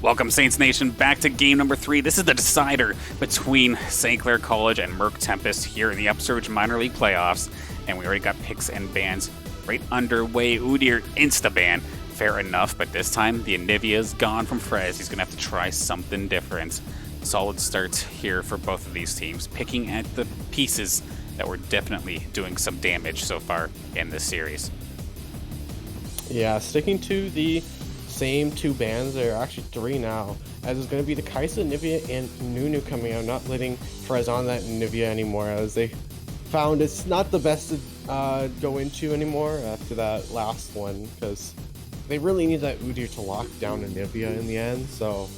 Welcome, Saints Nation, back to game number 3. This is the decider between St. Clair College and Murk Tempest here in the Upsurge minor league playoffs. And we already got picks and bans right underway. Udyr insta-ban. Fair enough, but this time the Anivia's gone from Frez. He's going to have to try something different. Solid start here for both of these teams, picking at the pieces that were definitely doing some damage so far in this series. Yeah, sticking to the same two bans. There are actually three now, as it's going to be the Kaisa, Anivia, and Nunu coming out, not letting Frez on that Anivia anymore, as they found it's not the best to go into anymore after that last one, because they really need that Udyr to lock down Anivia in the end. So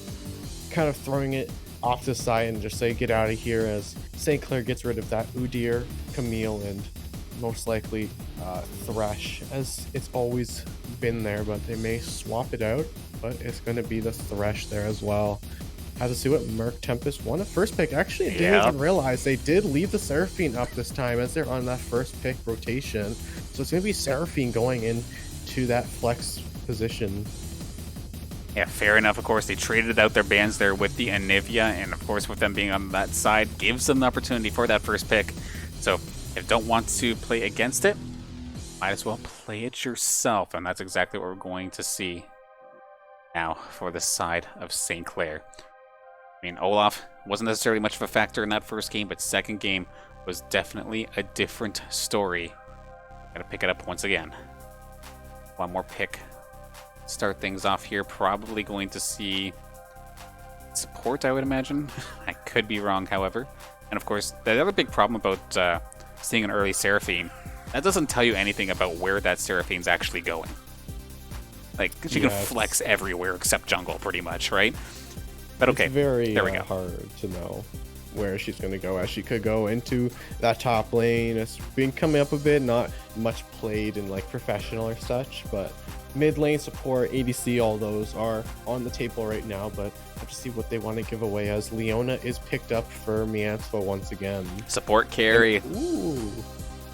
kind of throwing it off to the side and just say get out of here, as St. Clair gets rid of that Udyr, Camille, and most likely Thresh, as it's always been there, but they may swap it out, but it's going to be the Thresh there as well. Have to see what Murk Tempest won a first pick. Actually, I didn't even realize they did leave the Seraphine up this time, as they're on that first pick rotation. So it's going to be Seraphine going into that flex position. Yeah, fair enough. Of course, they traded out their bans there with the Anivia, and of course with them being on that side gives them the opportunity for that first pick. So if you don't want to play against it, might as well play it yourself, and that's exactly what we're going to see now for the side of St. Clair. I mean, Olaf wasn't necessarily much of a factor in that first game, but second game was definitely a different story. Gotta pick it up once again. One more pick. Start things off here. Probably going to see support, I would imagine. I could be wrong, however. And of course, the other big problem about seeing an early Seraphine, that doesn't tell you anything about where that Seraphine's actually going. Like, she can flex everywhere except jungle, pretty much, right? But okay, it's very there we go. Hard to know where she's going to go, as she could go into that top lane. It's been coming up a bit, not much played in like professional or such, but mid lane support, ADC, all those are on the table right now, but have to see what they want to give away, as Leona is picked up for Mianspa once again. Support carry. Ooh.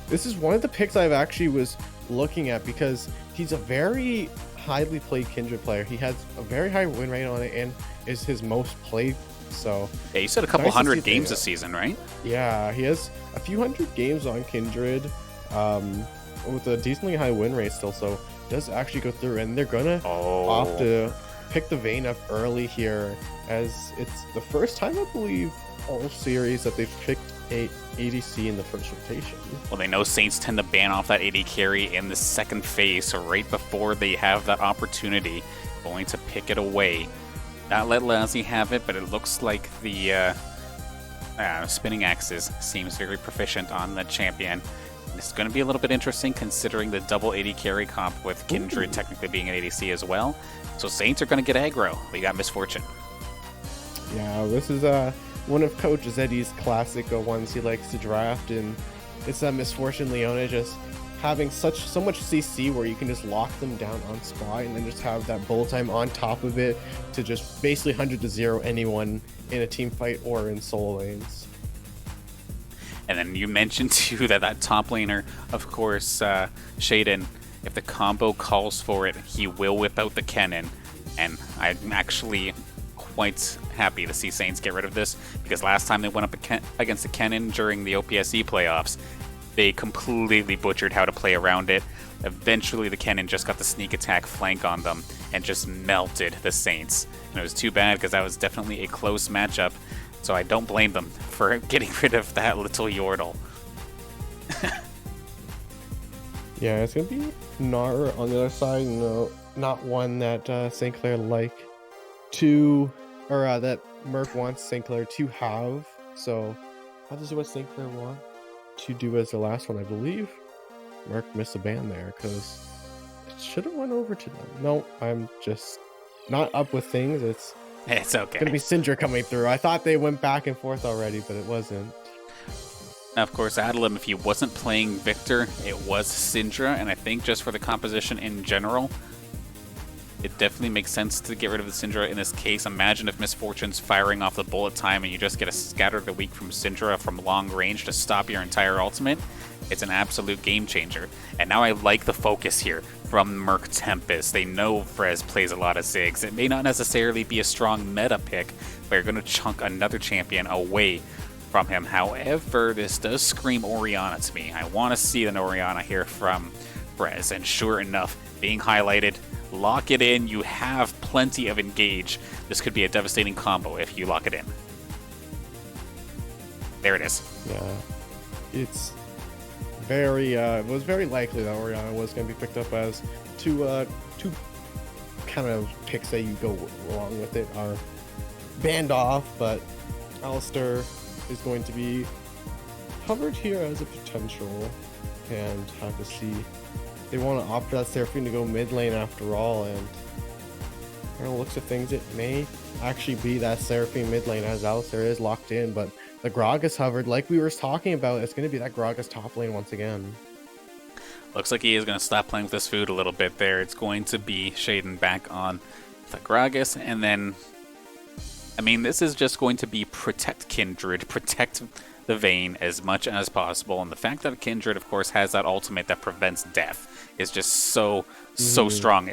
This is one of the picks I've actually was looking at, because he's a very highly played Kindred player. He has a very high win rate on it and is his most played. So yeah, you said a couple hundred games this season, right? Yeah, he has a few hundred games on Kindred, with a decently high win rate still. So does actually go through, and they're gonna opt to pick the Vayne up early here, as it's the first time, I believe, all series that they've picked a ADC in the first rotation. Well, they know Saints tend to ban off that AD carry in the second phase, so right before they have that opportunity, going to pick it away. Not let Lassie have it, but it looks like the spinning axes seems very proficient on the champion. It's going to be a little bit interesting, considering the double AD carry comp with Kindred technically being an ADC as well. So Saints are going to get aggro. We got Misfortune. Yeah, this is one of Coach Zeddy's classic ones he likes to draft, and it's that Misfortune Leona just having so much CC where you can just lock them down on spot, and then just have that bullet time on top of it to just basically 100-0 anyone in a team fight or in solo lanes. And then you mentioned too that top laner, of course, Shaden, if the combo calls for it, he will whip out the Kennen. And I'm actually quite happy to see Saints get rid of this, because last time they went up against the Kennen during the OPSE playoffs, they completely butchered how to play around it. Eventually the Kennen just got the sneak attack flank on them and just melted the Saints. And it was too bad, because that was definitely a close matchup. So I don't blame them for getting rid of that little Yordle. Yeah, it's going to be Nara on the other side. No, not one that St. Clair that Murk wants St. Clair to have. So how does what St. Clair want to do as the last one? I believe Murk missed a ban there, because it should have went over to them. No, I'm just not up with things. It's okay. Gonna be Syndra coming through. I thought they went back and forth already, but it wasn't. Now, of course, Adalem, if he wasn't playing Victor, it was Syndra, and I think just for the composition in general, it definitely makes sense to get rid of the Syndra in this case. Imagine if Misfortune's firing off the bullet time and you just get a Scatter the Weak from Syndra from long range to stop your entire ultimate. It's an absolute game changer. And now I like the focus here from Murk Tempest. They know Frez plays a lot of Ziggs. It may not necessarily be a strong meta pick, but you're going to chunk another champion away from him. However, this does scream Orianna to me. I want to see an Orianna here from Frez. And sure enough, being highlighted, lock it in. You have plenty of engage. This could be a devastating combo if you lock it in. There it is. Yeah, it's very. It was very likely that Orianna was going to be picked up, as two kind of picks that you go along with it are banned off, but Alistair is going to be covered here as a potential, and have to see. They want to opt for that Seraphine to go mid lane after all, and from the looks of things, it may actually be that Seraphine mid lane, as Alistair is locked in, but the Gragas hovered, like we were talking about. It's going to be that Gragas top lane once again. Looks like he is going to stop playing with this food a little bit there. It's going to be Shaden back on the Gragas, and then, I mean, this is just going to be protect Kindred, protect the Vayne as much as possible, and the fact that Kindred, of course, has that ultimate that prevents death is just so strong.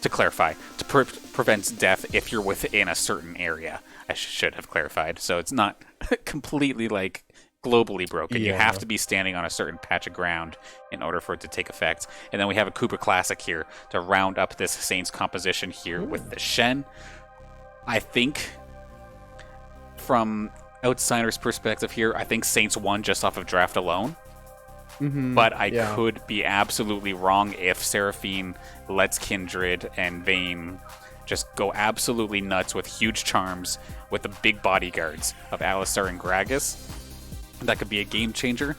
To clarify, to prevents death if you're within a certain area. I should have clarified. So it's not completely like globally broken. Yeah. You have to be standing on a certain patch of ground in order for it to take effect. And then we have a Cooper Classic here to round up this Saints composition here with the Shen. I think from outsider's perspective here, I think Saints won just off of draft alone. But I could be absolutely wrong if Seraphine lets Kindred and Vayne just go absolutely nuts with huge charms with the big bodyguards of Alistar and Gragas. That could be a game changer.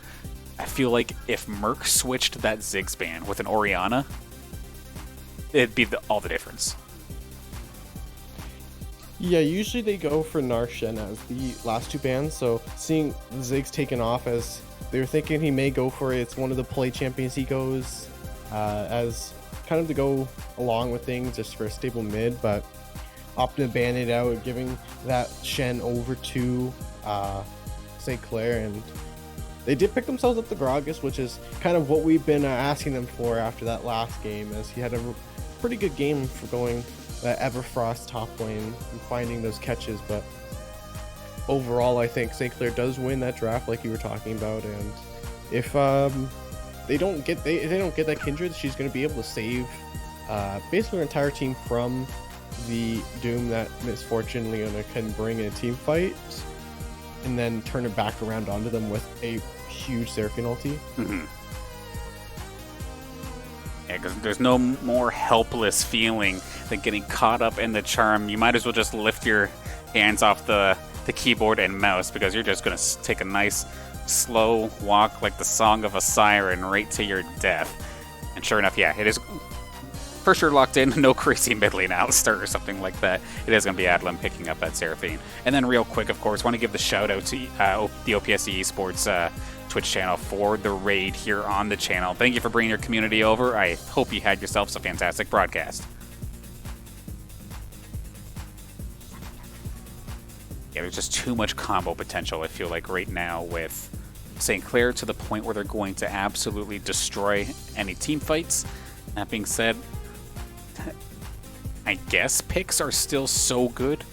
I feel like if Murk switched that Ziggs ban with an Orianna, it'd be all the difference. Yeah, usually they go for Narshen as the last two bans, so seeing Ziggs taken off, as they were thinking he may go for it. It's one of the play champions he goes as kind of to go along with things just for a stable mid, but opting to ban it out, giving that Shen over to say Clair, and they did pick themselves up the Gragas, which is kind of what we've been asking them for after that last game, as he had a pretty good game for going that Everfrost top lane and finding those catches. But overall, I think St. Clair does win that draft, like you were talking about, and if they don't get that Kindred, she's going to be able to save basically her entire team from the doom that Misfortune Leona can bring in a team fight, and then turn it back around onto them with a huge Seraphine ulti. Yeah, because there's no more helpless feeling than getting caught up in the charm. You might as well just lift your hands off the keyboard and mouse, because you're just going to take a nice slow walk like the song of a siren right to your death. And sure enough, yeah, it is for sure locked in. No crazy mid lane Alistar or something like that. It is going to be Adlin picking up that Seraphine. And then real quick, of course, want to give the shout out to the OPSC Esports Twitch channel for the raid here on the channel. Thank you for bringing your community over. I hope you had yourselves a fantastic broadcast. Yeah, there's just too much combo potential, I feel like, right now with St. Clair, to the point where they're going to absolutely destroy any team fights. That being said, I guess picks are still so good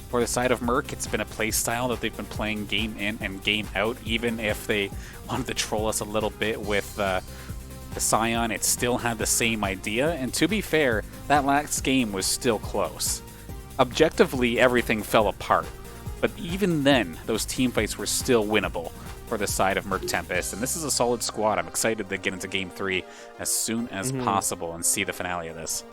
for the side of Murk. It's been a play style that they've been playing game in and game out. Even if they wanted to troll us a little bit with the Scion, it still had the same idea. And to be fair, that last game was still close. Objectively, everything fell apart. But even then, those team fights were still winnable for the side of Murk Tempest. And this is a solid squad. I'm excited to get into Game 3 as soon as possible and see the finale of this.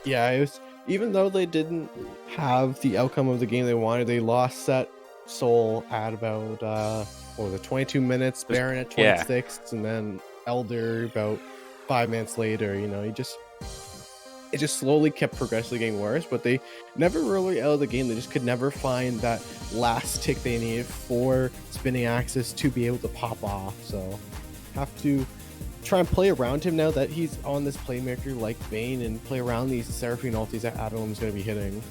Yeah, it was, even though they didn't have the outcome of the game they wanted, they lost set Soul at about, what was it, 22 minutes, Baron at 26, and then Elder about 5 minutes later. You know, it just slowly kept progressively getting worse, but they never really out of the game. They just could never find that last tick they needed for Spinning Axis to be able to pop off. So have to try and play around him now that he's on this playmaker like Vayne, and play around these Seraphine ultis that Adam's going to be hitting.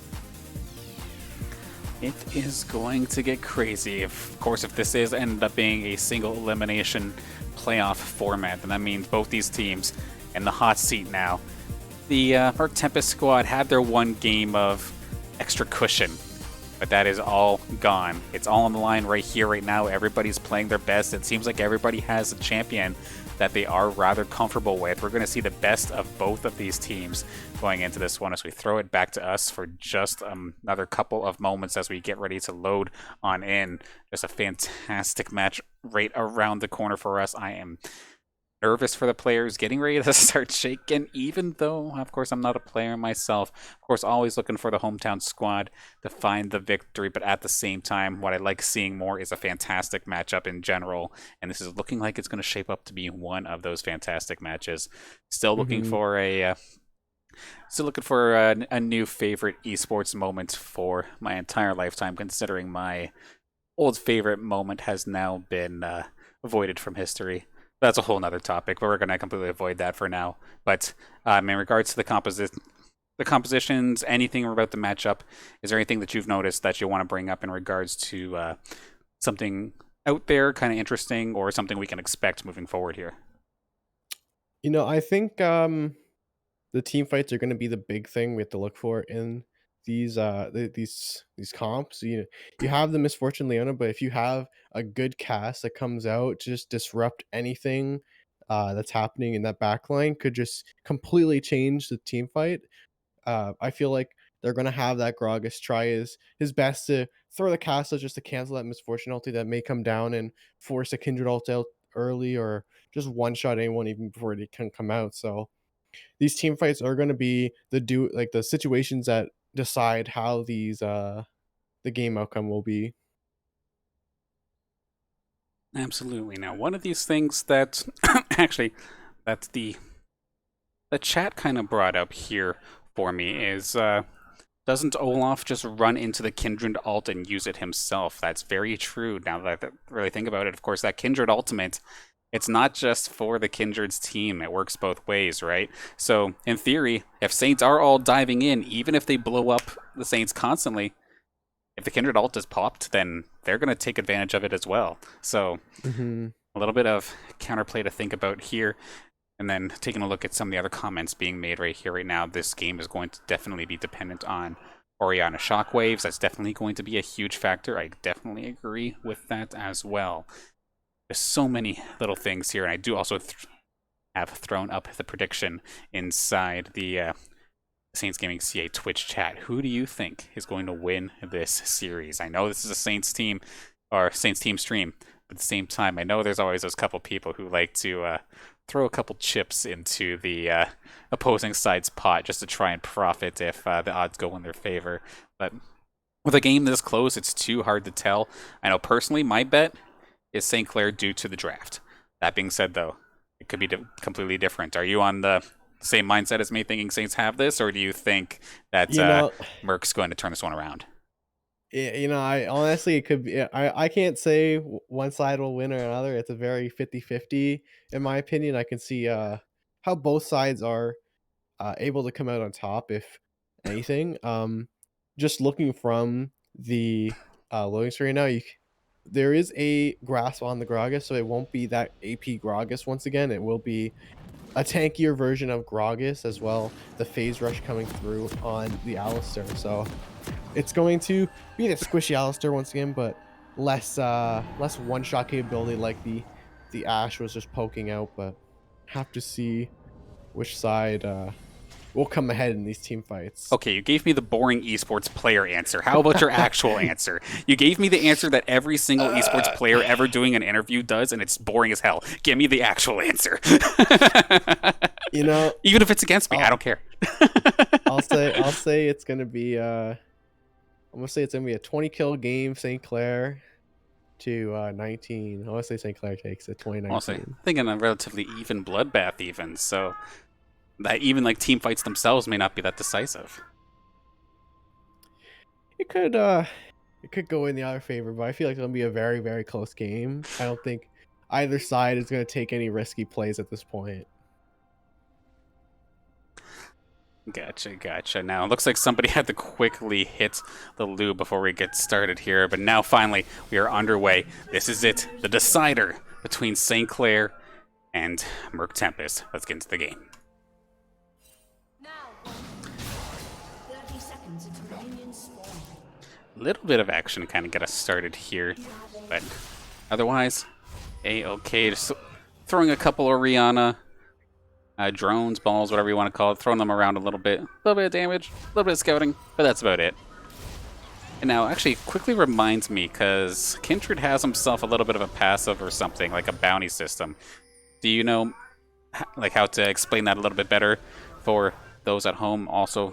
It is going to get crazy. Of course, if this is ended up being a single elimination playoff format, then that means both these teams in the hot seat now. The Murk Tempest squad had their one game of extra cushion, but that is all gone. It's all on the line right here, right now. Everybody's playing their best. It seems like everybody has a champion that they are rather comfortable with. We're going to see the best of both of these teams going into this one as we throw it back to us for just another couple of moments as we get ready to load on in. Just a fantastic match right around the corner for us. I am nervous for the players, getting ready to start shaking, even though, of course, I'm not a player myself. Of course, always looking for the hometown squad to find the victory, but at the same time, what I like seeing more is a fantastic matchup in general, and this is looking like it's going to shape up to be one of those fantastic matches. Still looking for a new favorite esports moment for my entire lifetime, considering my old favorite moment has now been avoided from history. That's a whole nother topic, but we're going to completely avoid that for now. But in regards to the compositions, anything about the matchup, is there anything that you've noticed that you want to bring up in regards to something out there, kind of interesting, or something we can expect moving forward here? I think the team fights are going to be the big thing we have to look for in these comps. You have the Misfortune Leona, but if you have a good cast that comes out, just disrupt anything that's happening in that backline, could just completely change the team fight. I feel like they're gonna have that Gragas try his best to throw the cast out just to cancel that Misfortune ulti that may come down and force a Kindred ult out early, or just one shot anyone even before it can come out. So these team fights are going to be the situations that decide how the game outcome will be. Absolutely. Now, one of these things that actually that the chat kind of brought up here for me is doesn't Olaf just run into the Kindred ult and use it himself? That's very true. Now that I really think about it, of course, that Kindred ultimate, it's not just for the Kindred's team. It works both ways, right? So, in theory, if Saints are all diving in, even if they blow up the Saints constantly, if the Kindred ult is popped, then they're going to take advantage of it as well. So, Mm-hmm. a little bit of counterplay to think about here. And then taking a look at some of the other comments being made right here, right now, this game is going to definitely be dependent on Orianna Shockwaves. That's definitely going to be a huge factor. I definitely agree with that as well. There's so many little things here, and I do also have thrown up the prediction inside the Saints Gaming CA Twitch chat. Who do you think is going to win this series? I know this is a Saints team or Saints team stream, but at the same time, I know there's always those couple people who like to throw a couple chips into the opposing side's pot just to try and profit if the odds go in their favor. But with a game this close, it's too hard to tell. I know personally, my bet is St. Clair due to the draft. That being said, though, it could be completely different. Are you on the same mindset as me, thinking Saints have this, or do you think that Murk's going to turn this one around? I honestly, it could be. I can't say one side will win or another. It's a very 50-50 in my opinion. I can see how both sides are able to come out on top, if anything. Just looking from the loading screen now, there is a grasp on the Gragas, so it won't be that AP Gragas once again. It will be a tankier version of Gragas as well. The phase rush coming through on the Alistair, so it's going to be the squishy Alistair once again, but less one shot capability like the Ashe was just poking out. But have to see which side will come ahead in these team fights. Okay, you gave me the boring esports player answer. How about your actual answer? You gave me the answer that every single esports player ever doing an interview does, and it's boring as hell. Give me the actual answer. Even if it's against me, I don't care. I'll say it's gonna be I'm gonna say it's gonna be a 20 kill game, St. Clair to 19. I want to say St. Clair takes it 2019. Also, thinking a relatively even bloodbath, even so. That even like team fights themselves may not be that decisive. It could go in the other favor, but I feel like it's gonna be a very, very close game. I don't think either side is gonna take any risky plays at this point. Gotcha, gotcha. Now, it looks like somebody had to quickly hit the lube before we get started here, but now finally we are underway. This is it, the decider between St. Clair and Murk Tempest. Let's get into the game. Now, 30 seconds until minions spawn. Little bit of action kind of get us started here, but otherwise, A-okay. Just throwing a couple Oriana drones, balls, whatever you want to call it, throwing them around a little bit of damage, a little bit of scouting, but that's about it. And now, actually, quickly reminds me, because Kindred has himself a little bit of a passive or something, like a bounty system. Do you know, like, how to explain that a little bit better for those at home, also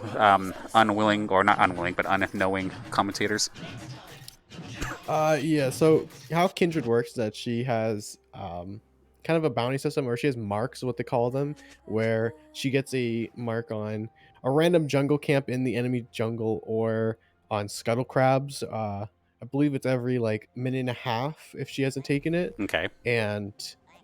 unwilling, or not unwilling, but unknowing commentators? Yeah, so how Kindred works is that she has kind of a bounty system, or she has marks, what they call them, where she gets a mark on a random jungle camp in the enemy jungle or on scuttle crabs. I believe it's every like minute and a half if she hasn't taken it. Okay. And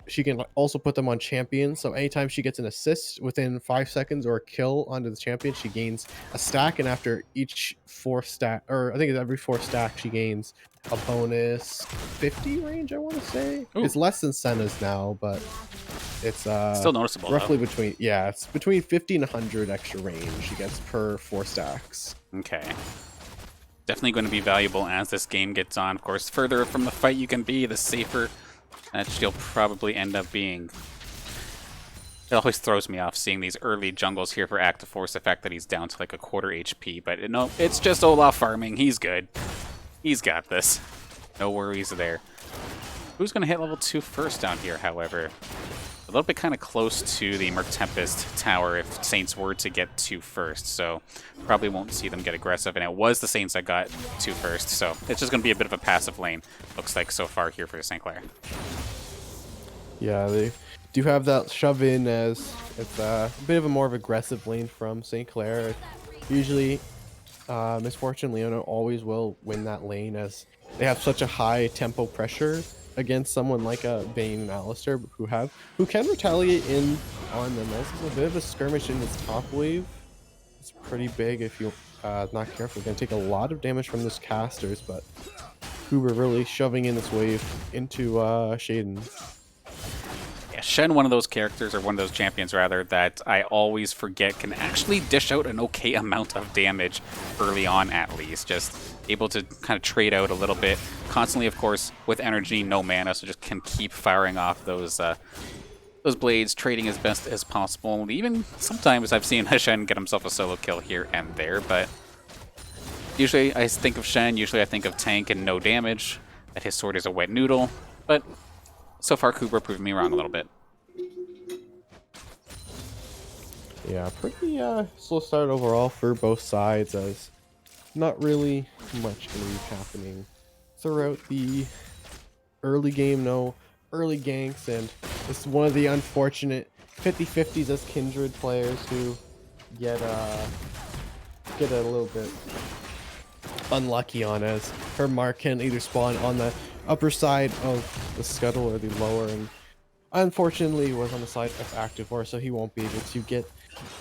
she can also put them on champions. So anytime she gets an assist within 5 seconds or a kill onto the champion, she gains a stack. And after each 4 stack, or I think it's every 4 stack, she gains a bonus 50 range, I want to say. Ooh. It's less than Senna's now, but it's Still noticeable, roughly though. between, yeah, it's between 50 and 100 extra range she gets per 4 stacks. Okay. Definitely going to be valuable as this game gets on. Of course, further from the fight you can be, the safer that she'll probably end up being. It always throws me off seeing these early jungles here for Active Force, the fact that he's down to like a quarter HP, but no, it's just Olaf farming. He's good. He's got this. No worries there. Who's going to hit level 2 first down here, however? A little bit kind of close to the Murk Tempest tower if Saints were to get 2 first, so probably won't see them get aggressive, and it was the Saints that got 2 first, so it's just going to be a bit of a passive lane, looks like so far here for St. Clair. Yeah, they do have that shove in, as it's a bit of a more of aggressive lane from St. Clair. Usually, Misfortune Leona always will win that lane, as they have such a high tempo pressure against someone like a Vayne and Alistar who can retaliate in on them. This is a bit of a skirmish in this top wave. It's pretty big if you're not careful. You're going to take a lot of damage from those casters, but Huber really shoving in this wave into Shaden. Yeah, Shen, one of those characters, or one of those champions rather, that I always forget can actually dish out an okay amount of damage early on, at least. Just able to kind of trade out a little bit. Constantly, of course, with energy, no mana, so just can keep firing off those blades, trading as best as possible. Even sometimes I've seen Shen get himself a solo kill here and there, but usually I think of Shen, usually I think of tank and no damage, that his sword is a wet noodle, but so far Cooper proved me wrong a little bit. Yeah, pretty slow start overall for both sides, as not really much going to be happening throughout the early game. No early ganks, and it's one of the unfortunate 50-50s as Kindred players who get a little bit unlucky on, as her mark can either spawn on the upper side of the scuttle or the lower, and unfortunately was on the side of Active Force, so he won't be able to get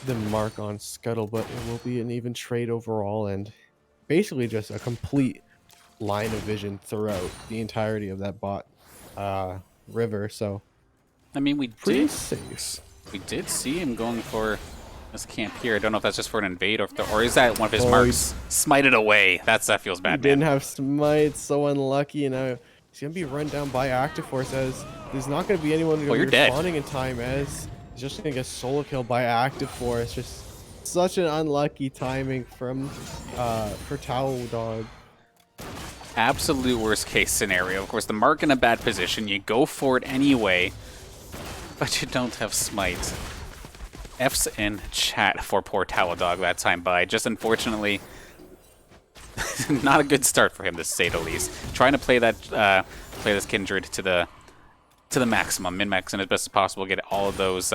the mark on scuttle, but it will be an even trade overall, and basically just a complete line of vision throughout the entirety of that bot river. So I mean, we pretty safe. We did see him going for this camp here. I don't know if that's just for an invade, or is that one of his Oh, marks? Smite it away. That feels bad, He didn't man. have smite, so unlucky, and now he's gonna be run down by Active Force, as there's not gonna be anyone Oh, gonna you're be dead. responding in time, as he's just gonna get solo killed by Active Force. Just such an unlucky timing from for Towel Dog. Absolute worst case scenario. Of course, the mark in a bad position. You go for it anyway, but you don't have smite. F's in chat for poor Taladog that time by. Just unfortunately, not a good start for him, to say the least. Trying to play that play this Kindred to the maximum, min-maxing as best as possible, get all of those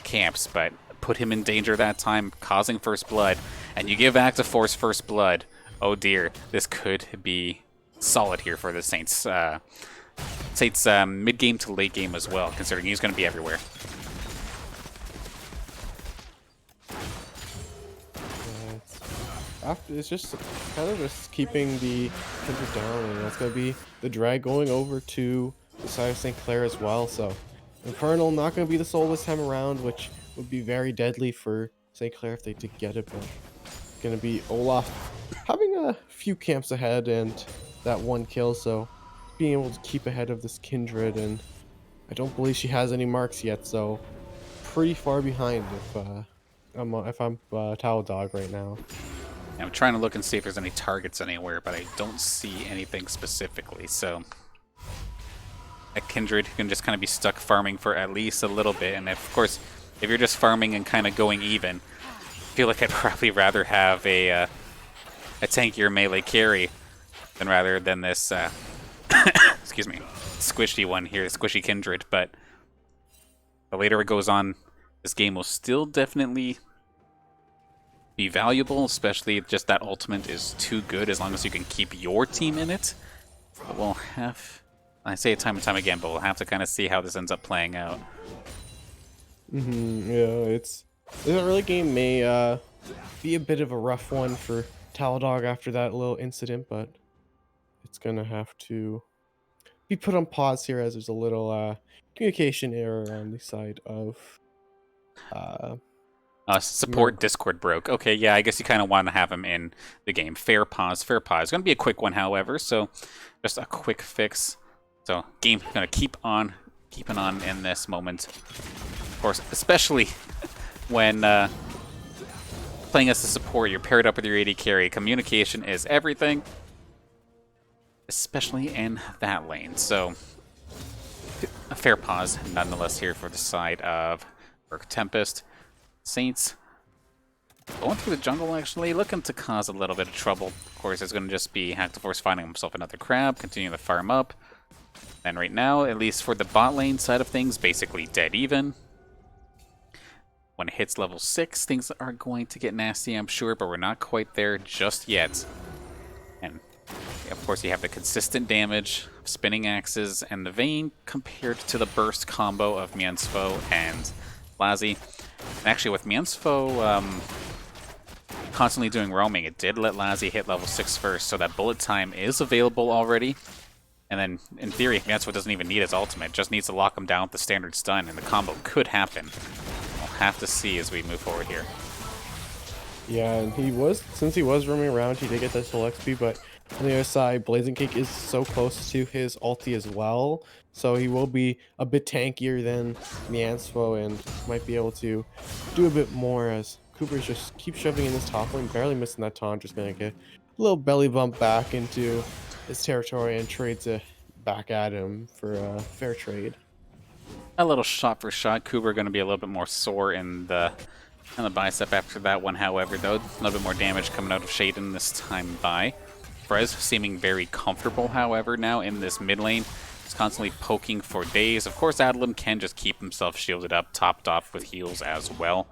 camps, but put him in danger that time, causing first blood. And you give Active Force first blood. Oh dear, this could be solid here for the Saints. Saints mid-game to late game as well, considering he's going to be everywhere. after it's just kind of just keeping the Kindred down, and that's gonna be the drag going over to the side of St. Clair as well. So Infernal not gonna be the soul this time around, which would be very deadly for St. Clair if they did get it, but gonna be Olaf having a few camps ahead and that one kill, so being able to keep ahead of this Kindred, and I don't believe she has any marks yet, so pretty far behind if I'm Towel Dog right now. I'm trying to look and see if there's any targets anywhere, but I don't see anything specifically, so a Kindred can just kind of be stuck farming for at least a little bit, and of course, if you're just farming and kind of going even, I feel like I'd probably rather have a tankier melee carry than this, excuse me, squishy one here, squishy Kindred, but the later it goes on, this game will still definitely be valuable, especially if just that ultimate is too good as long as you can keep your team in it. But we'll have, I say it time and time again, but we'll have to kind of see how this ends up playing out. Yeah, this early game may be a bit of a rough one for Taladog after that little incident, but it's gonna have to be put on pause here as there's a little communication error on the side of Support Murk. Discord broke. Okay, yeah, I guess you kind of want to have him in the game. Fair pause, fair pause. It's going to be a quick one, however, so just a quick fix. So game going to keep on keeping on in this moment. Of course, especially when playing as a support, you're paired up with your AD carry. Communication is everything, especially in that lane. So a fair pause nonetheless here for the side of Murk Tempest. Saints going through the jungle, actually, looking to cause a little bit of trouble. Of course, it's going to just be Hackleforce finding himself another crab, continuing to farm up. And right now, at least for the bot lane side of things, basically dead even. When it hits level 6, things are going to get nasty, I'm sure, but we're not quite there just yet. And of course, you have the consistent damage of spinning axes and the Vayne compared to the burst combo of Miensfo and Lazi. And actually, with Miensfo constantly doing roaming, it did let Lazi hit level 6 first, so that bullet time is available already. And then, in theory, Miensfo doesn't even need his ultimate, just needs to lock him down with the standard stun, and the combo could happen. We'll have to see as we move forward here. Yeah, and since he was roaming around, he did get that full XP, but on the other side, Blazing Cake is so close to his ulti as well, so he will be a bit tankier than Miensfo and might be able to do a bit more as Cooper's just keeps shoving in this top lane, barely missing that taunt, just gonna get a little belly bump back into his territory and trades it back at him for a fair trade. A little shot for shot. Cooper going to be a little bit more sore in the bicep after that one, however, though. A little bit more damage coming out of Shaden this time by. Frez seeming very comfortable, however, now in this mid lane. He's constantly poking for days. Of course, Adlam can just keep himself shielded up, topped off with heals as well.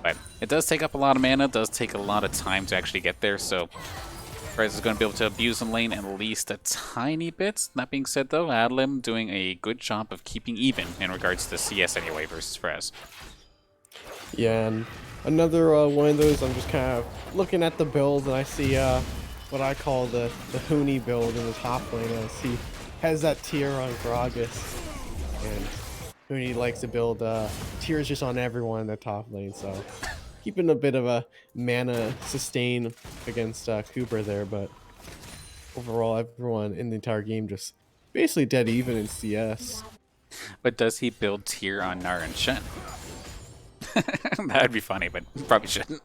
But it does take up a lot of mana, does take a lot of time to actually get there, so Frez is going to be able to abuse the lane at least a tiny bit. That being said, though, Adlam doing a good job of keeping even in regards to CS anyway versus Frez. Yeah, and another one of those, I'm just kind of looking at the build, and I see what I call the Hoonie build in the top lane, as he has that tier on Gragas, and Hoonie likes to build tiers just on everyone in the top lane, so keeping a bit of a mana sustain against Cooper there, but overall everyone in the entire game just basically dead even in CS. But does he build tier on Gnar and Shen? That'd be funny, but probably shouldn't.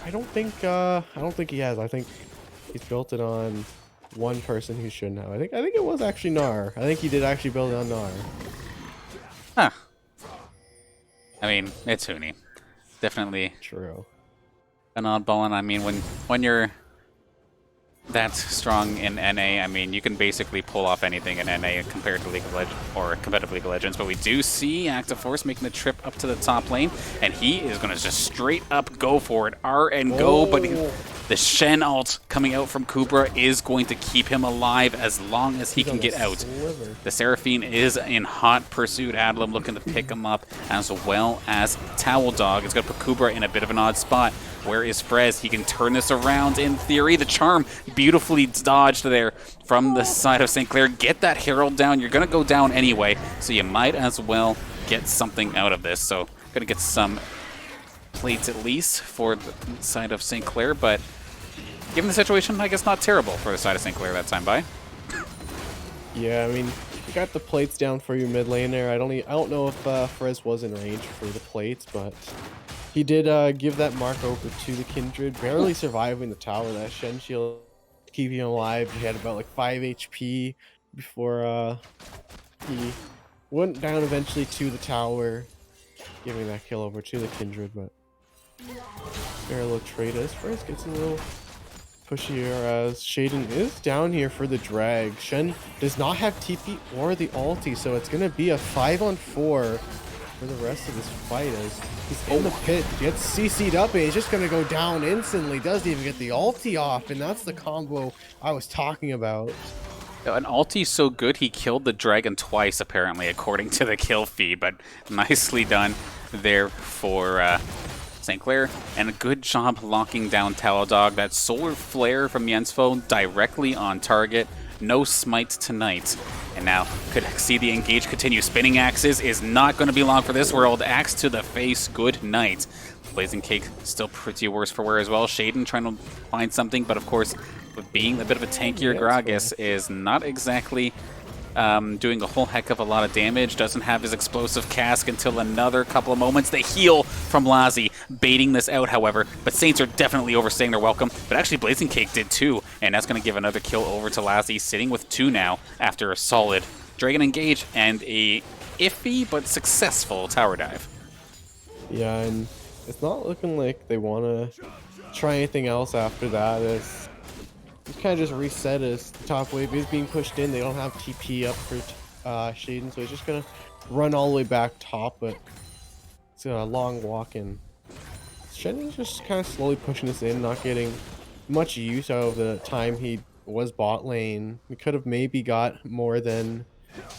I don't think he has. I think he's built it on one person who shouldn't have. I think it was actually Gnar. I think he did actually build it on Gnar. Huh. I mean, it's Hoonie. Definitely True. an oddball, and I mean, when you're that strong in NA, I mean, you can basically pull off anything in NA compared to League of Legends or competitive League of Legends. But we do see Active Force making the trip up to the top lane, and he is going to just straight up go for it, R and go. But the Shen ult coming out from Kubra is going to keep him alive as long as he can get out. The Seraphine is in hot pursuit. Adlam looking to pick him up, as well as Towel Dog. It's going to put Kubra in a bit of an odd spot. Where is Frez? He can turn this around in theory. The charm beautifully dodged there from the side of St. Clair. Get that Herald down. You're going to go down anyway, so you might as well get something out of this. So going to get some plates at least for the side of St. Clair, but given the situation, I guess not terrible for the side of St. Clair that time by. Yeah, I mean, you got the plates down for your mid lane there. I don't know if Frez was in range for the plates, but he did give that mark over to the Kindred, barely surviving the tower. That Shen Shield keeping him alive. He had about like 5 HP before he went down eventually to the tower, giving that kill over to the Kindred, but very low trade as Frez gets a little pushier as Shaden is down here for the drag. Shen does not have TP or the ulti, so it's going to be a 5-on-4 for the rest of this fight as he's in the pit, gets CC'd up, and he's just going to go down instantly. Doesn't even get the ulti off, and that's the combo I was talking about. An ulti so good he killed the dragon twice, apparently, according to the kill feed, but nicely done there for St. Clair, and a good job locking down Talodog. That solar flare from Yensfo directly on target. No smite tonight. And now could see the engage continue. Spinning axes is not going to be long for this world. Axe to the face. Good night. Blazing Cake still pretty worse for wear as well. Shaden trying to find something, but of course, with being a bit of a tankier Gragas is not exactly doing a whole heck of a lot of damage. Doesn't have his explosive cask until another couple of moments. The heal from Lazi, baiting this out, however. But Saints are definitely overstaying their welcome. But actually, Blazing Cake did too, and that's going to give another kill over to Lazi, sitting with 2 now after a solid Dragon Engage and a iffy but successful tower dive. Yeah, and it's not looking like they want to try anything else after that. It's kind of just reset as the top wave is being pushed in. They don't have TP up for Shaden, so he's just going to run all the way back top, but it's a long walk in. Shaden's just kind of slowly pushing this in, not getting much use out of the time he was bot lane. He could have maybe got more than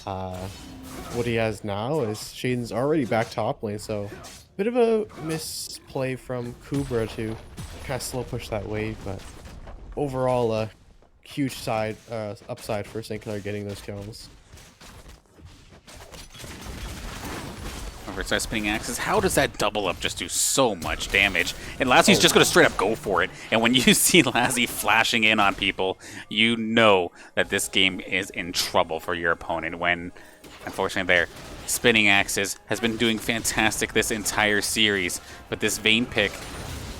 what he has now, as Shaden's already back top lane, so bit of a misplay from Kubra to kind of slow push that wave, but overall a huge upside for St. Clair getting those kills. Starts spinning axes. How does that double up just do so much damage? And Lassie's just going to straight up go for it. And when you see Lassie flashing in on people, you know that this game is in trouble for your opponent. When, unfortunately, there, spinning axes has been doing fantastic this entire series, but this Vayne pick,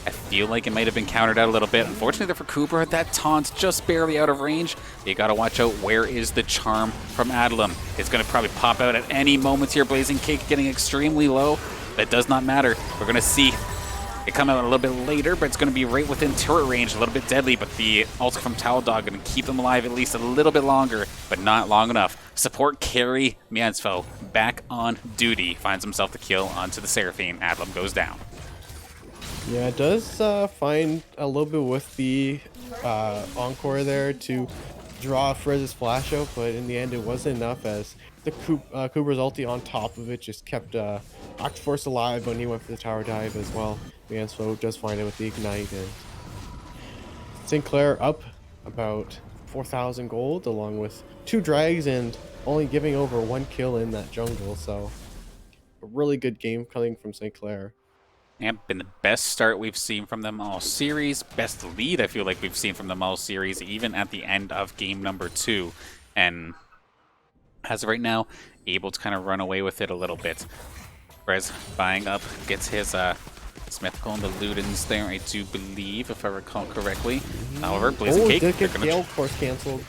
I feel like it might have been countered out a little bit. Unfortunately there for Cooper, that taunt's just barely out of range. You gotta watch out, where is the charm from Adlam? It's gonna probably pop out at any moment here. Blazing Cake getting extremely low. That does not matter. We're gonna see it come out a little bit later, but it's gonna be right within turret range, a little bit deadly, but the ult from Talodog gonna keep them alive at least a little bit longer, but not long enough. Support carry Miansfo back on duty. Finds himself the kill onto the Seraphine. Adlam goes down. Yeah, it does find a little bit with the Encore there to draw Frez's flash out, but in the end it wasn't enough, as the Kubra's ulti on top of it just kept Octoforce alive when he went for the tower dive as well. Miansfo does find it with the Ignite, and St. Clair up about 4,000 gold along with 2 drags and only giving over 1 kill in that jungle, so a really good game coming from St. Clair. Yep, been the best start we've seen from them all series. Best lead I feel like we've seen from them all series, even at the end of game number 2. And as of right now, able to kind of run away with it a little bit. Frez buying up, gets his Smith and the Ludens there, I do believe, if I recall correctly. However, Blazing Cake, did get Gale Force canceled.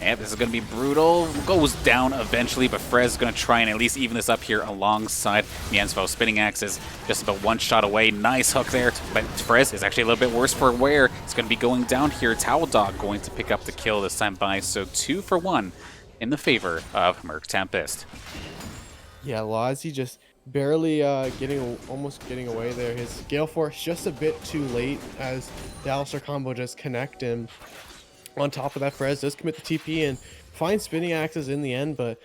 Yeah, this is going to be brutal. Goes down eventually, but Frez is going to try and at least even this up here alongside Miansfo. Spinning axes just about 1 shot away. Nice hook there, but Frez is actually a little bit worse for wear. It's going to be going down here. Talodog going to pick up the kill this time by, so 2 for 1 in the favor of Murk Tempest. Yeah, Lazi just barely almost getting away there. His Gale Force just a bit too late as the Alistar combo just connect him. On top of that, Frez does commit the TP and finds spinning axes in the end, but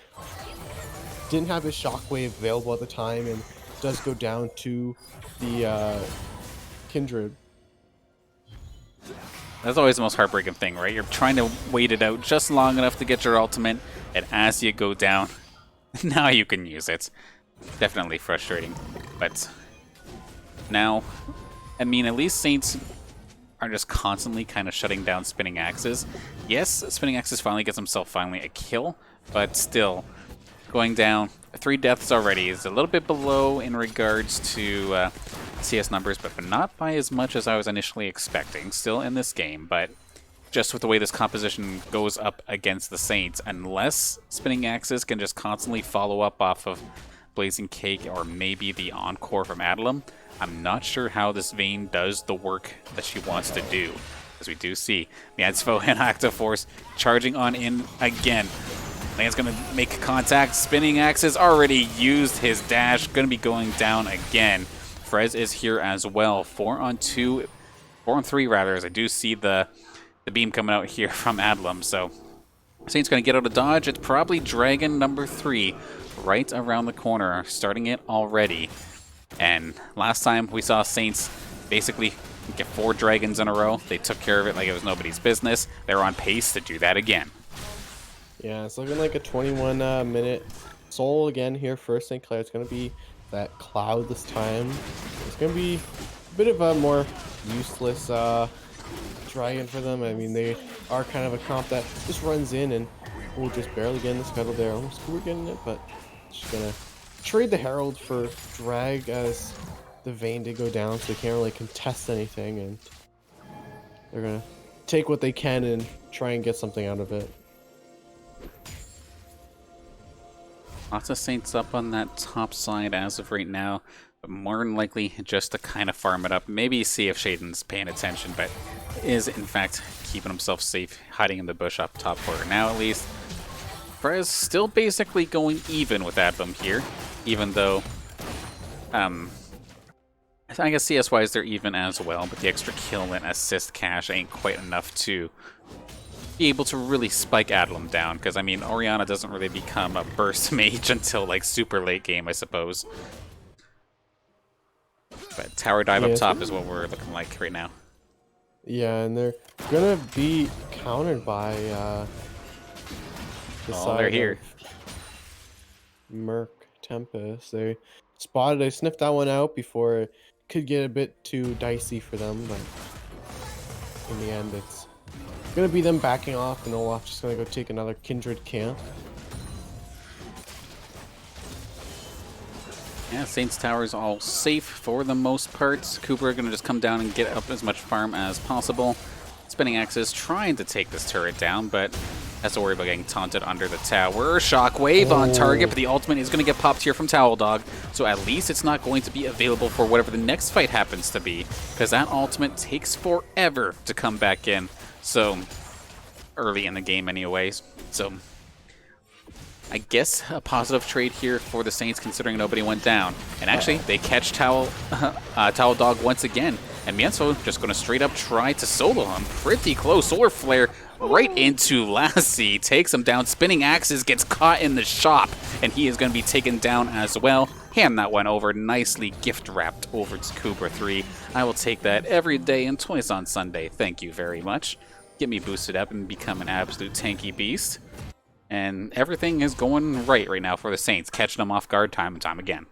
didn't have his shockwave available at the time and does go down to the Kindred. That's always the most heartbreaking thing, right? You're trying to wait it out just long enough to get your ultimate, and as you go down, now you can use it. Definitely frustrating. But now, I mean, at least Saints are just constantly kind of shutting down Spinning Axes. Yes, Spinning Axes finally gets himself a kill, but still, going down 3 deaths already is a little bit below in regards to CS numbers, but not by as much as I was initially expecting. Still in this game, but just with the way this composition goes up against the Saints, unless Spinning Axes can just constantly follow up off of Blazing Cake or maybe the Encore from Adlam, I'm not sure how this Vayne does the work that she wants to do. As we do see Miansfo and Active Force charging on in again. Land's going to make contact. Spinning Axes already used his dash. Going to be going down again. Frez is here as well. 4 on 3 rather, as I do see the beam coming out here from Adlam. So Saint's going to get out of dodge. It's probably Dragon number 3 right around the corner, starting it already. And last time we saw Saints basically get 4 dragons in a row. They took care of it like it was nobody's business. They're on pace to do that again. Yeah, it's looking like a 21-minute soul again here for St. Clair. It's going to be that Cloud this time. It's going to be a bit of a more useless dragon for them. I mean, they are kind of a comp that just runs in and will just barely get in the scuttle there. Almost we're getting it, but just going to trade the Herald for drag as the Vayne did go down, so they can't really contest anything, and they're going to take what they can and try and get something out of it. Lots of Saints up on that top side as of right now, but more than likely just to kind of farm it up. Maybe see if Shaden's paying attention, but is in fact keeping himself safe, hiding in the bush up top for now at least. Frez still basically going even with Adlam here, even though I guess CS-wise they're even as well, but the extra kill and assist cash ain't quite enough to be able to really spike Adlam down, because I mean Orianna doesn't really become a burst mage until like super late game, I suppose. But tower dive up top is what we're looking like right now. Yeah, and they're gonna be countered by the side they're here. Murk, Tempest. They sniffed that one out before it could get a bit too dicey for them, but in the end it's gonna be them backing off, and Olaf just gonna go take another Kindred camp. Yeah, Saints Tower is all safe for the most part. Cooper gonna just come down and get up as much farm as possible. Spinning Axis trying to take this turret down, but has to worry about getting taunted under the tower. Shockwave on target, but the ultimate is gonna get popped here from Towel Dog, so at least it's not going to be available for whatever the next fight happens to be, because that ultimate takes forever to come back in. So, early in the game anyways. So, I guess a positive trade here for the Saints considering nobody went down. And actually, they catch Towel Dog once again. And Mienzo just going to straight up try to solo him. Pretty close. Solar Flare right into Lassie. Takes him down. Spinning Axes gets caught in the shop. And he is going to be taken down as well. Hand that one over. Nicely gift wrapped over to Cooper 3. I will take that every day and twice on Sunday. Thank you very much. Get me boosted up and become an absolute tanky beast. And everything is going right now for the Saints, catching them off guard time and time again.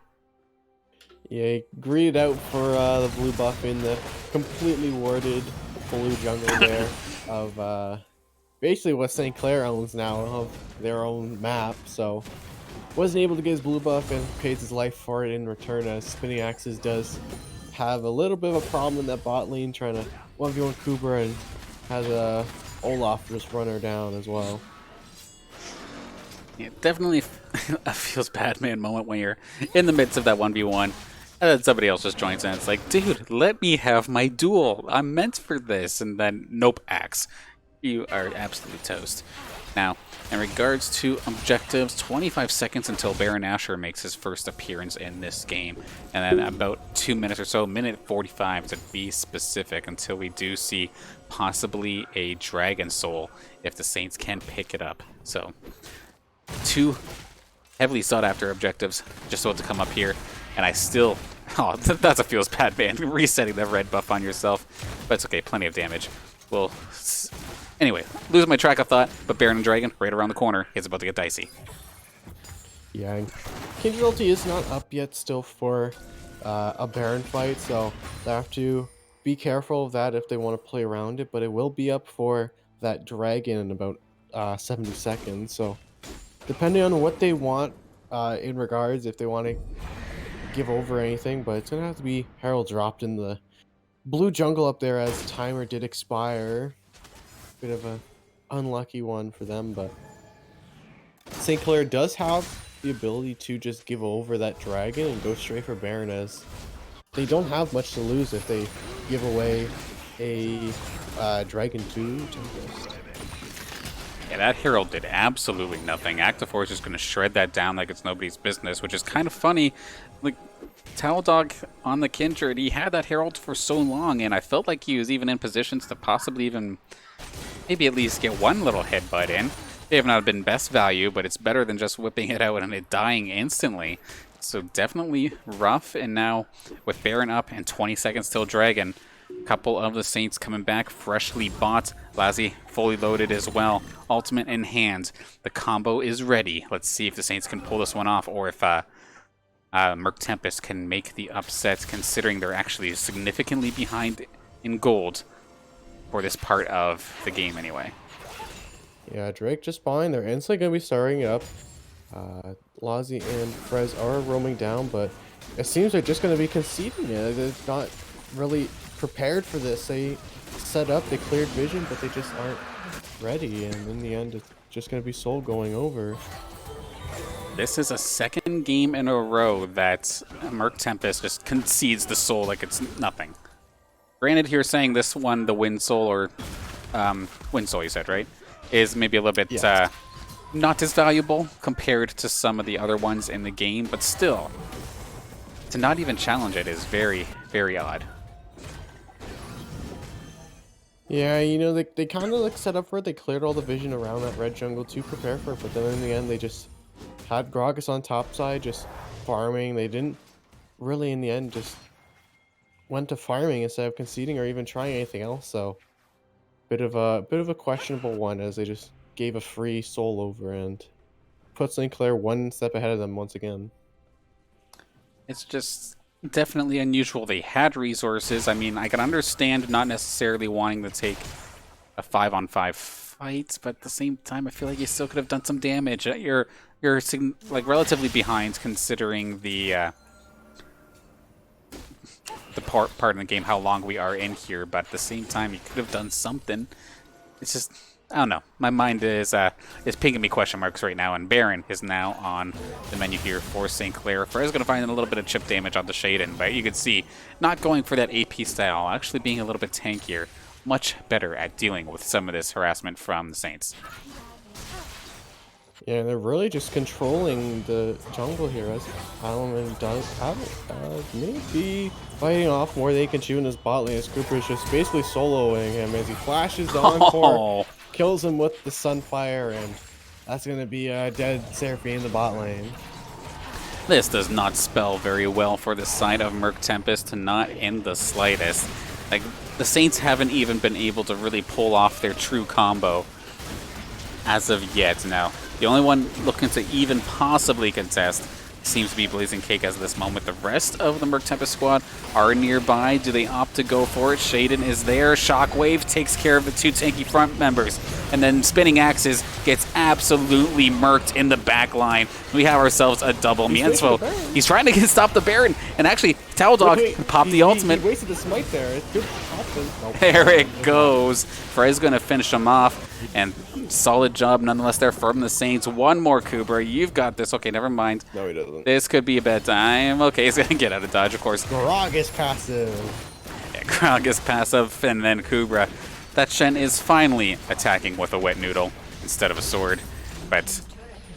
Yeah, he greeted out for the blue buff in the completely warded blue jungle there of basically what St. Clair owns now of their own map. So wasn't able to get his blue buff and pays his life for it in return, as Spinning Axes does have a little bit of a problem in that bot lane trying to 1v1 Cooper, and has Olaf just run her down as well. Yeah, definitely a feels bad man moment when you're in the midst of that 1v1 and then somebody else just joins in. It's like, dude, let me have my duel. I'm meant for this. And then, nope, axe. You are absolutely toast. Now, in regards to objectives, 25 seconds until Baron Asher makes his first appearance in this game. And then about 2 minutes or so, minute 45 to be specific, until we do see possibly a Dragon Soul if the Saints can pick it up. So, 2 heavily sought after objectives just about to come up here, and I still, that's a feels bad man, resetting the red buff on yourself, but it's okay, plenty of damage. Well, anyway, losing my track of thought, but Baron and Dragon right around the corner. It's about to get dicey. Yeah, and Kindred ulti is not up yet still for a Baron fight, so they have to be careful of that if they want to play around it, but it will be up for that Dragon in about 70 seconds, so depending on what they want in regards, if they want to give over anything, but it's going to have to be Herald dropped in the blue jungle up there as the timer did expire. Bit of a unlucky one for them, but St. Clair does have the ability to just give over that dragon and go straight for Baron, as they don't have much to lose if they give away a dragon to Tempest. Yeah, that Herald did absolutely nothing. Active 4 is just going to shred that down like it's nobody's business, which is kind of funny. Like, Towel Dog on the Kindred, he had that Herald for so long, and I felt like he was even in positions to possibly even maybe at least get one little headbutt in. They have not been best value, but it's better than just whipping it out and it dying instantly. So definitely rough, and now with Baron up and 20 seconds till Dragon, a couple of the Saints coming back freshly bought. Lazzy fully loaded as well. Ultimate in hand. The combo is ready. Let's see if the Saints can pull this one off, or if Murk Tempest can make the upset, considering they're actually significantly behind in gold for this part of the game anyway. Yeah, Drake just behind. They're instantly going to be starting it up. Lazzy and Frez are roaming down, but it seems they're just going to be conceding it. They're not really prepared for this. They set up, they cleared vision, but they just aren't ready, and in the end it's just going to be Soul going over. This is a second game in a row that Murk Tempest just concedes the Soul like it's nothing. Granted, here saying this one, the Wind Soul, or Wind Soul you said, right, is maybe a little bit not as valuable compared to some of the other ones in the game, but still, to not even challenge it is very, very odd. Yeah, you know, they kind of like set up for it. They cleared all the vision around that red jungle to prepare for it, but then in the end they just had Gragas on top side just farming. They didn't really in the end just went to farming instead of conceding or even trying anything else, so bit of a questionable one, as they just gave a free Soul over and put St. Clair one step ahead of them once again. It's just definitely unusual. They had resources. I mean, I can understand not necessarily wanting to take a 5-on-5 fight, but at the same time, I feel like you still could have done some damage. You're like relatively behind considering the part in the game, how long we are in here, but at the same time, you could have done something. It's just, I don't know. My mind is pinging me question marks right now, and Baron is now on the menu here for St. Clair. Frez going to find a little bit of chip damage on the Shaden, but you can see not going for that AP style, actually being a little bit tankier, much better at dealing with some of this harassment from the Saints. Yeah, they're really just controlling the jungle here, as Alaman does have maybe fighting off more they can chew in his bot lane, as Cooper is just basically soloing him as he flashes the Encore, kills him with the Sunfire, and that's going to be a dead Seraphine in the bot lane. This does not spell very well for the side of Murk Tempest, not in the slightest. Like, the Saints haven't even been able to really pull off their true combo as of yet. Now, the only one looking to even possibly contest seems to be Blazing Cake as of this moment. The rest of the Murk Tempest squad are nearby. Do they opt to go for it? Shaden is there. Shockwave takes care of the two tanky front members. And then Spinning Axes gets absolutely murked in the back line. We have ourselves a double Mienspo. He's trying to stop the Baron. And actually, Towel Dog popped the ultimate. He wasted the smite there. It's good. There it goes. Frey's going to finish him off. And solid job nonetheless there from the Saints. One more Kubra. You've got this. Okay, never mind. No, he doesn't. This could be a bad time. Okay, he's going to get out of dodge, of course. Grog is passive. Yeah, Grog is passive, and then Kubra. That Shen is finally attacking with a wet noodle instead of a sword. But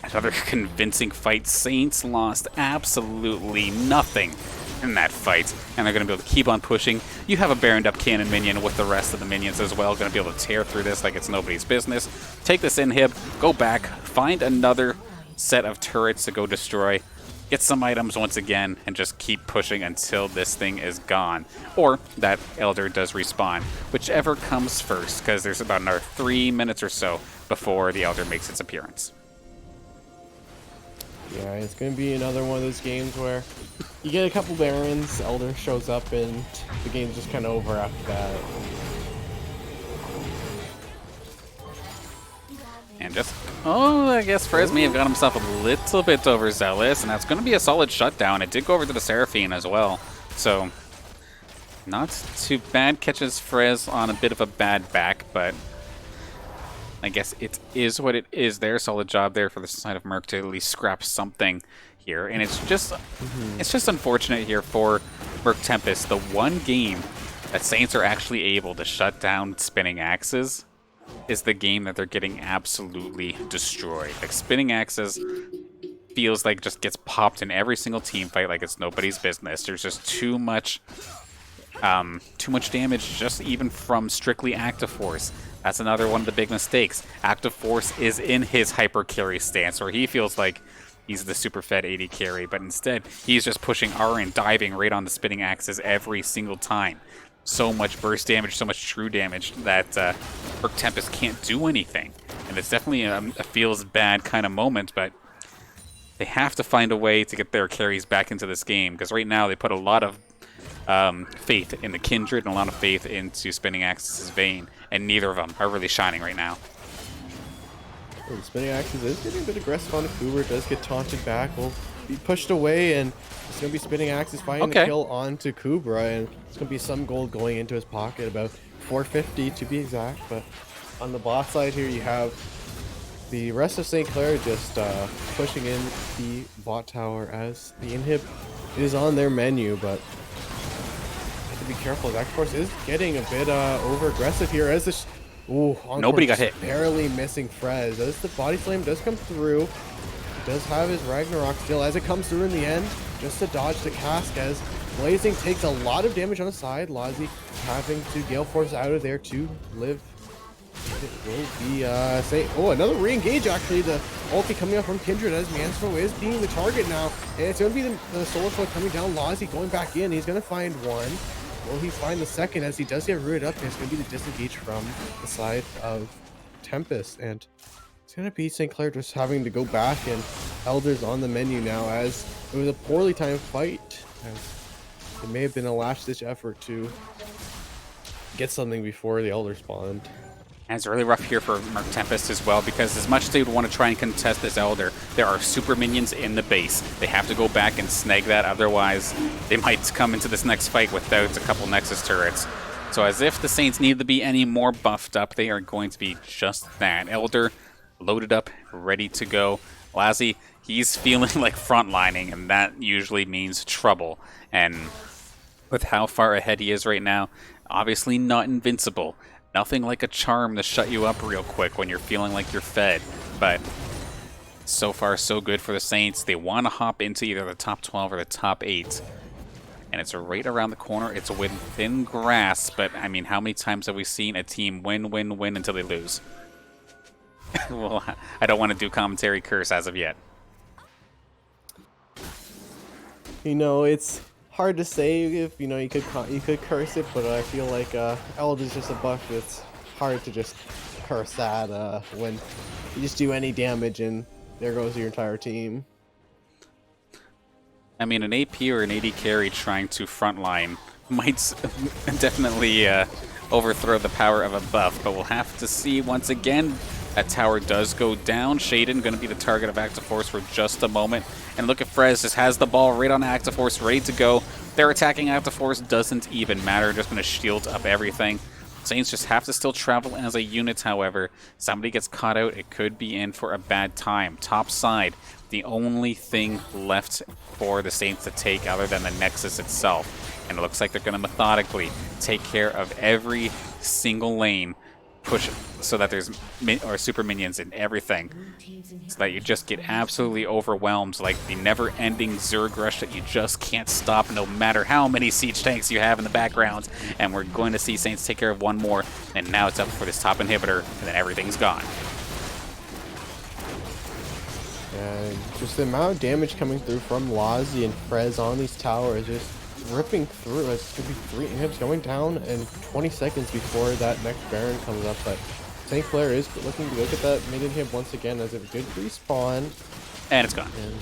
another convincing fight. Saints lost absolutely nothing in that fight, and they're going to be able to keep on pushing. You have a Baroned up cannon minion with the rest of the minions as well, going to be able to tear through this like it's nobody's business. Take this inhib, go back, find another set of turrets to go destroy. get some items once again, and just keep pushing until this thing is gone. Or that Elder does respawn, whichever comes first, because there's about another 3 minutes or so before the Elder makes its appearance. Yeah, it's going to be another one of those games where you get a couple Barons, Elder shows up, and the game's just kind of over after that. And just, oh, I guess Frez may have got himself a little bit overzealous, and that's going to be a solid shutdown. It did go over to the Seraphine as well, so not too bad. Catches Frez on a bit of a bad back, but I guess it is what it is there. Solid job there for the side of Murk to at least scrap something here, and it's just unfortunate here for Murk Tempest. The one game that Saints are actually able to shut down spinning axes is the game that they're getting absolutely destroyed. Like, spinning axes feels like it just gets popped in every single team fight like it's nobody's business. There's just too much damage just even from strictly active force. That's another one of the big mistakes. Active force is in his hyper carry stance where he feels like he's the super fed AD carry, but instead he's just pushing R and diving right on the spinning axes every single time. So much burst damage, so much true damage that Murk Tempest can't do anything. And it's definitely a feels bad kind of moment, but they have to find a way to get their carries back into this game, because right now they put a lot of faith in the Kindred and a lot of faith into Spinning Axis' Vayne, and neither of them are really shining right now. Well, the Spinning Axis is getting a bit aggressive on the Kuber, does get taunted back, will be pushed away, and it's going to be Spinning Axis finding the kill onto Kubra, and it's going to be some gold going into his pocket, about 450 to be exact. But on the bot side here, you have the rest of St. Clair just pushing in the bot tower as the inhib is on their menu, but have to be careful. That course is getting a bit over aggressive here as this. Ooh, nobody got hit. Barely missing Frez as the body slam does come through. He does have his Ragnarok still as it comes through in the end, just to dodge the cask as Blazing takes a lot of damage on the side. Lazi having to Gale Force out of there to live. It will be another re-engage actually. The ulti coming up from Kindred as Mansfro is being the target now. And it's going to be the Solar Flow coming down. Lazi going back in. He's going to find one. Will he find the second as he does get rooted up? It's going to be the disengage from the side of Tempest. And it's going to be St. Clair just having to go back, and Elder's on the menu now as it was a poorly timed fight. As it may have been a last-ditch effort to get something before the Elder spawned. And it's really rough here for Murk Tempest as well, because as much as they would want to try and contest this Elder, there are super minions in the base. They have to go back and snag that, otherwise they might come into this next fight without a couple Nexus turrets. So as if the Saints need to be any more buffed up, they are going to be just that. Elder loaded up, ready to go. Lazi, he's feeling like frontlining, and that usually means trouble. And with how far ahead he is right now, obviously not invincible. Nothing like a charm to shut you up real quick when you're feeling like you're fed. But so far, so good for the Saints. They want to hop into either the top 12 or the top 8. And it's right around the corner. It's within grasp. But, I mean, how many times have we seen a team win until they lose? Well, I don't want to do commentary curse as of yet. You know, it's hard to say if you could curse it, but I feel like Elder's just a buff. It's hard to just curse that when you just do any damage and there goes your entire team. I mean, an AP or an AD carry trying to frontline might definitely overthrow the power of a buff, but we'll have to see once again. That tower does go down. Shaden going to be the target of Active Force for just a moment. And look at Frez, just has the ball right on Active Force, ready to go. They're attacking Active Force, doesn't even matter. Just going to shield up everything. Saints just have to still travel as a unit, however. Somebody gets caught out, it could be in for a bad time. Top side, the only thing left for the Saints to take other than the Nexus itself. And it looks like they're going to methodically take care of every single lane. Push so that there's super minions in everything, so that you just get absolutely overwhelmed, like the never-ending Zerg rush that you just can't stop no matter how many siege tanks you have in the background. And we're going to see Saints take care of one more, and now it's up for this top inhibitor, and then everything's gone. And just the amount of damage coming through from Lazi and Frez on these towers, just ripping through. It's going to be 3 inhibs going down in 20 seconds before that next Baron comes up. But St. Clair is looking to look at that mid inhib once again as a good respawn. And it's gone. And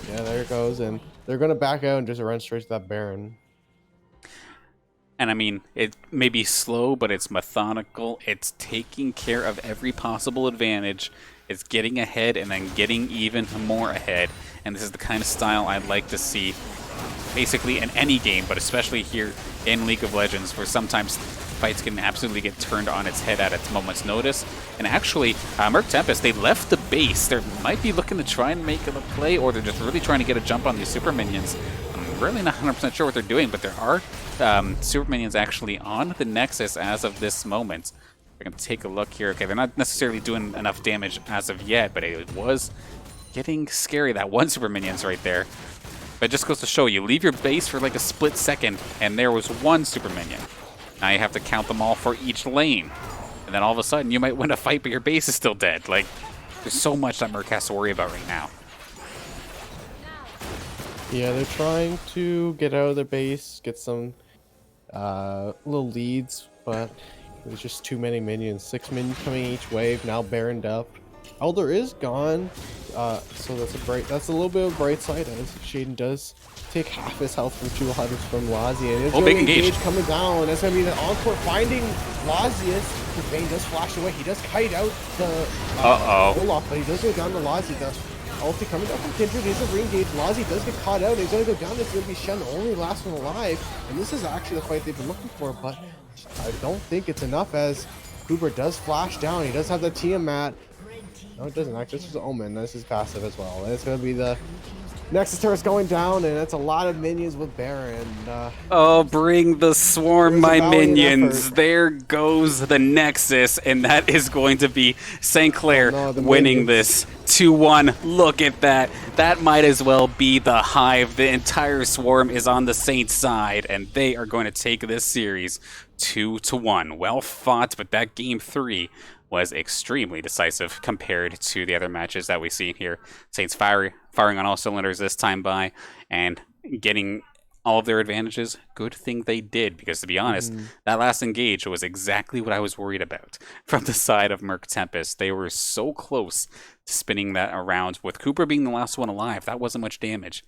yeah, there it goes. And they're going to back out and just run straight to that Baron. And I mean, it may be slow, but it's methodical. It's taking care of every possible advantage. It's getting ahead and then getting even more ahead. And this is the kind of style I'd like to see basically in any game, but especially here in League of Legends, where sometimes fights can absolutely get turned on its head at its moment's notice. And actually, Murk Tempest, they left the base. They might be looking to try and make a play, or they're just really trying to get a jump on these super minions. I'm really not 100% sure what they're doing, but there are super minions actually on the Nexus as of this moment. We're going to take a look here. Okay, they're not necessarily doing enough damage as of yet, but it was getting scary. That one super minion's right there. But it just goes to show you, leave your base for like a split second, and there was one super minion. Now you have to count them all for each lane. And then all of a sudden, you might win a fight, but your base is still dead. Like, there's so much that Murk has to worry about right now. Yeah, they're trying to get out of their base, get some little leads, but there's just too many minions. 6 minions coming each wave, now baroned up. Elder is gone, so that's a little bit of a bright side as Shaden does take half his health from 2 items from Lazius. It's big engage coming down. That's gonna be the encore finding Lazius. His Vayne does flash away. He does kite out the Olaf, but he does go down to Lazius. Ulti coming down from Kindred, he's a re-engage. Lazi does get caught out, he's gonna go down. It's gonna be Shen, the only last one alive. And this is actually the fight they've been looking for, but I don't think it's enough as Cooper does flash down. He does have the Tiamat. No, it doesn't actually. This is Omen. This is passive as well. And it's gonna be the Nexus turret's going down, and that's a lot of minions with Baron. Oh, bring the swarm, my minions. There goes the Nexus, and that is going to be St. Clair winning this 2-1. Look at that. That might as well be the Hive. The entire swarm is on the Saint side, and they are going to take this series 2-1. Well fought, but that game 3 was extremely decisive compared to the other matches that we've seen here. Saints firing on all cylinders this time by and getting all of their advantages. Good thing they did, because to be honest, that last engage was exactly what I was worried about from the side of Murk Tempest. They were so close to spinning that around. With Cooper being the last one alive, that wasn't much damage.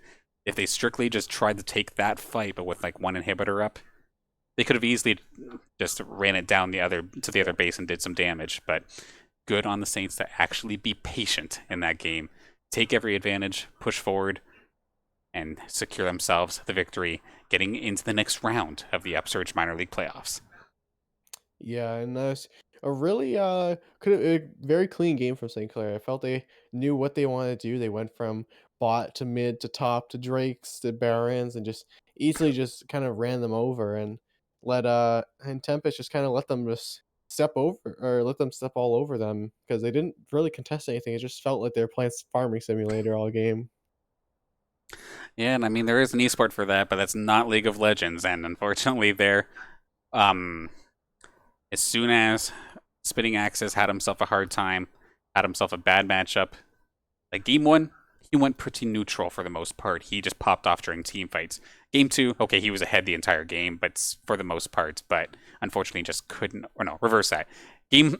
If they strictly just tried to take that fight, but with like 1 inhibitor up, they could have easily just ran it down the other base and did some damage. But good on the Saints to actually be patient in that game, take every advantage, push forward, and secure themselves the victory, getting into the next round of the Upsurge Minor League playoffs. Yeah, and a really a very clean game from St. Clair. I felt they knew what they wanted to do. They went from bot to mid to top to Drakes to Barons and just easily just kind of ran them over and let and Tempest just kind of let them just step over or let them step all over them because they didn't really contest anything. It just felt like they were playing farming simulator all game. Yeah, and I mean there is an esport for that, but that's not League of Legends, and unfortunately there as soon as Spinning Axis had himself a hard time, had himself a bad matchup, like game 1, he went pretty neutral for the most part. He just popped off during team fights. Game 2, okay, he was ahead the entire game, but for the most part, but unfortunately just couldn't, or no, reverse that. Game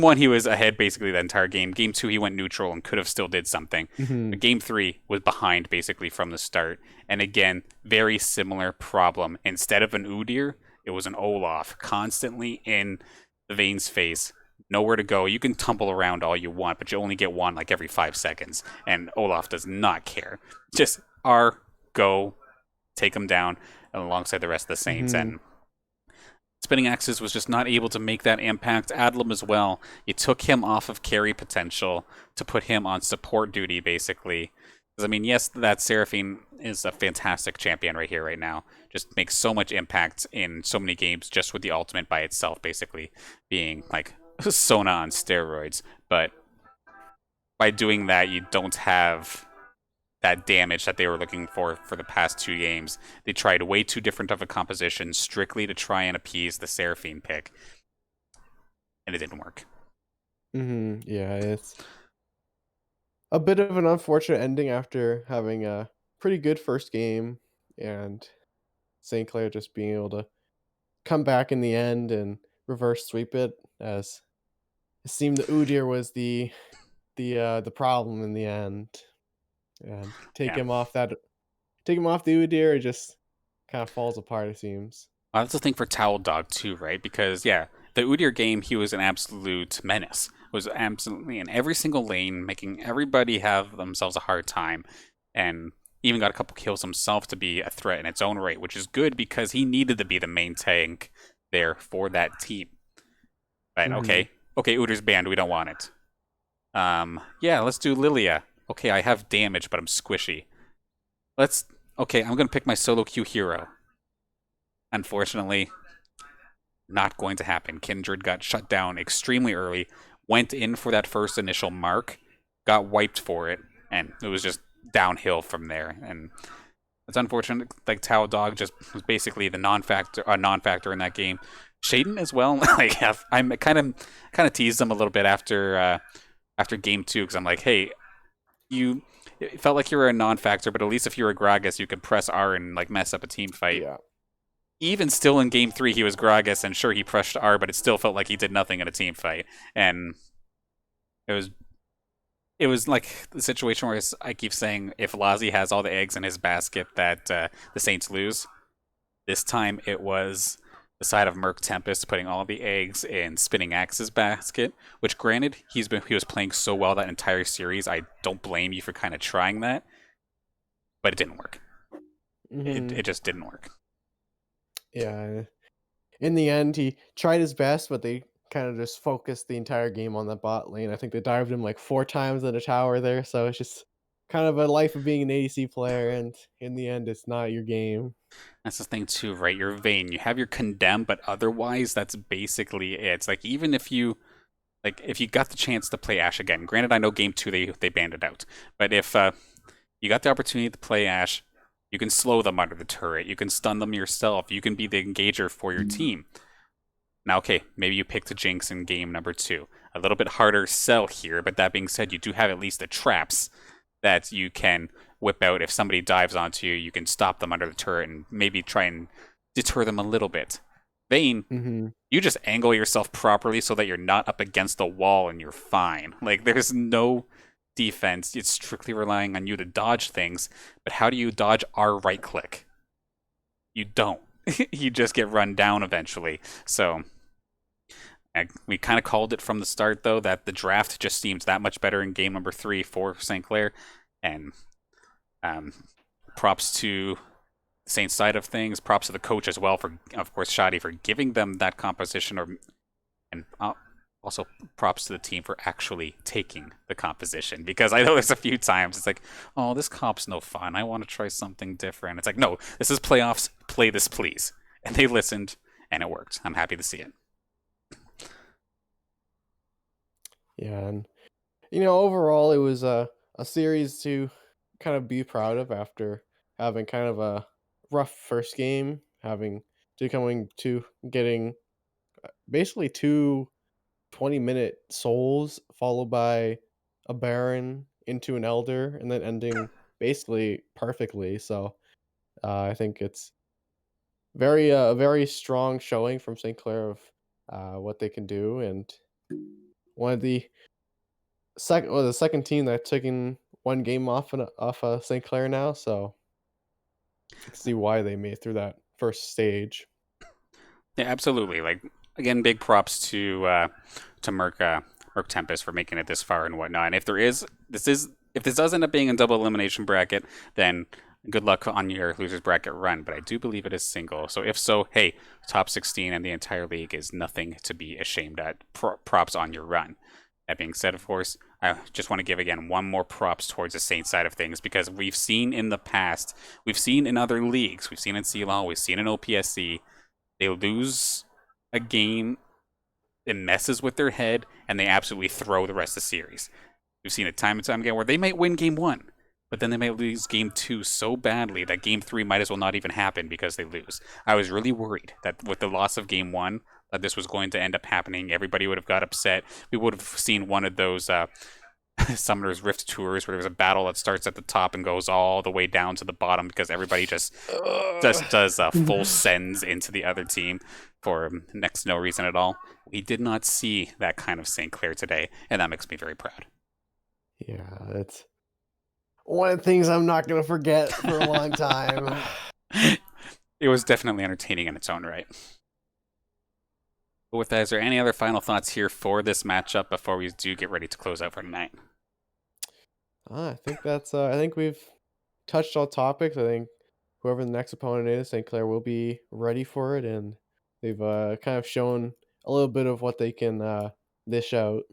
1, he was ahead basically the entire game. Game 2, he went neutral and could have still did something. But Game 3 was behind basically from the start. And again, very similar problem. Instead of an Udyr, it was an Olaf, constantly in the Vayne's face. Nowhere to go. You can tumble around all you want, but you only get one like every 5 seconds. And Olaf does not care. Just go, take him down alongside the rest of the Saints. And Spinning Axis was just not able to make that impact. Adlam as well. You took him off of carry potential to put him on support duty, basically. Because, I mean, yes, that Seraphine is a fantastic champion right here, right now. Just makes so much impact in so many games just with the ultimate by itself, basically being like Sona on steroids. But by doing that, you don't have that damage that they were looking for the past 2 games. They tried way too different of a composition strictly to try and appease the Seraphine pick. And it didn't work. Yeah, it's... a bit of an unfortunate ending after having a pretty good first game, and St. Clair just being able to come back in the end and reverse sweep it, as it seemed the Udyr was the problem in the end, and Yeah. take him off the Udyr, it just kind of falls apart, it seems. That's the thing for Towel Dog too, right? Because yeah, the Udyr game, he was an absolute menace. Was absolutely in every single lane, making everybody have themselves a hard time, and even got a couple kills himself to be a threat in its own right, which is good because he needed to be the main tank there for that team. But Mhm. okay, Udyr's banned. We don't want it. Yeah, let's do Lilia. Okay, I have damage, but I'm squishy. Let's. Okay, I'm gonna pick my solo queue hero. Unfortunately, not going to happen. Kindred got shut down extremely early, went in for that first initial mark, got wiped for it, and it was just downhill from there. And it's unfortunate. Like Tao Dog just was basically the non-factor in that game. Shaden as well. Like I'm kind of teased him a little bit after game two because I'm like, hey, you. It felt like you were a non-factor, but at least if you were Gragas, you could press R and like mess up a team fight. Yeah. Even still in game three, he was Gragas, and sure, he pressed R, but it still felt like he did nothing in a team fight. And it was like the situation where I keep saying if Lazi has all the eggs in his basket that the Saints lose. This time it was the side of Murk Tempest putting all the eggs in Spinning Axe's basket, which granted he was playing so well that entire series. I don't blame you for kind of trying that, but it didn't work. Mhm. It just didn't work. Yeah. In the end, he tried his best, but they kind of just focused the entire game on the bot lane. I think they dived him like 4 times in a tower there, so it's just kind of a life of being an ADC player, and in the end, it's not your game. That's the thing too, right? You're Vayne. You have your condemn, but otherwise, that's basically it. It's like even if you got the chance to play Ash again, granted, I know game two they banned it out, but if you got the opportunity to play Ash, you can slow them under the turret. You can stun them yourself. You can be the engager for your team. Now, okay, maybe you picked a Jinx in game number two. A little bit harder sell here, but that being said, you do have at least the traps that you can whip out. If somebody dives onto you, you can stop them under the turret and maybe try and deter them a little bit. Vayne, Mhm. you just angle yourself properly so that you're not up against the wall and you're fine. Like, there's no defense. It's strictly relying on you to dodge things. But how do you dodge R right click? You don't. You just get run down eventually. So we kind of called it from the start, though, that the draft just seems that much better in game number 3 for St. Clair. And um, props to the Saints side of things. Props to the coach as well for, of course, Shadi for giving them that composition, and also props to the team for actually taking the composition. Because I know there's a few times it's like, oh, this comp's no fun. I want to try something different. It's like, no, this is playoffs. Play this, please. And they listened, and it worked. I'm happy to see it. Yeah, and overall, it was a series to kind of be proud of after having kind of a rough first game, having to coming to getting basically two 20-minute souls followed by a baron into an elder and then ending basically perfectly. So I think it's a very strong showing from St. Clair of what they can do, and one of the second team that taken one game off St. Clair now, so I can see why they made it through that first stage. Yeah, absolutely. Like again, big props to Murk Tempest for making it this far and whatnot. And if this does end up being a double elimination bracket, then good luck on your losers bracket run. But I do believe it is single. So if so, hey, top 16 and the entire league is nothing to be ashamed at. Props on your run. That being said, of course, I just want to give again one more props towards the Saints side of things because we've seen in the past, we've seen in other leagues, we've seen in CLAW, we've seen in OPSC, they lose a game, it messes with their head, and they absolutely throw the rest of the series. We've seen it time and time again where they might win game one, but then they might lose game two so badly that game three might as well not even happen because they lose. I was really worried that with the loss of game one, that this was going to end up happening. Everybody would have got upset. We would have seen one of those Summoner's Rift Tours, where there's a battle that starts at the top and goes all the way down to the bottom because everybody just does full sends into the other team for next to no reason at all. We did not see that kind of St. Clair today, and that makes me very proud. Yeah, it's one of the things I'm not going to forget for a long time. It was definitely entertaining in its own right. But with that, is there any other final thoughts here for this matchup before we do get ready to close out for tonight? I think that's. I think we've touched all topics. I think whoever the next opponent is, St. Clair will be ready for it, and they've kind of shown a little bit of what they can dish out.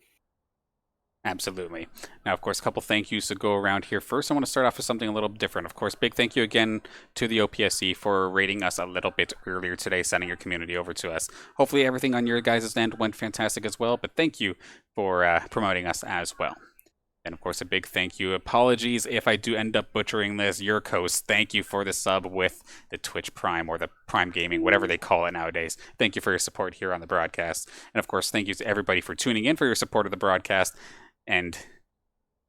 Absolutely. Now, of course, a couple thank yous to go around here. First, I want to start off with something a little different. Of course, big thank you again to the OPSC for rating us a little bit earlier today, sending your community over to us. Hopefully, everything on your guys' end went fantastic as well, but thank you for promoting us as well. And of course, a big thank you. Apologies if I do end up butchering this. Yurkos, thank you for the sub with the Twitch Prime or the Prime Gaming, whatever they call it nowadays. Thank you for your support here on the broadcast. And of course, thank you to everybody for tuning in for your support of the broadcast and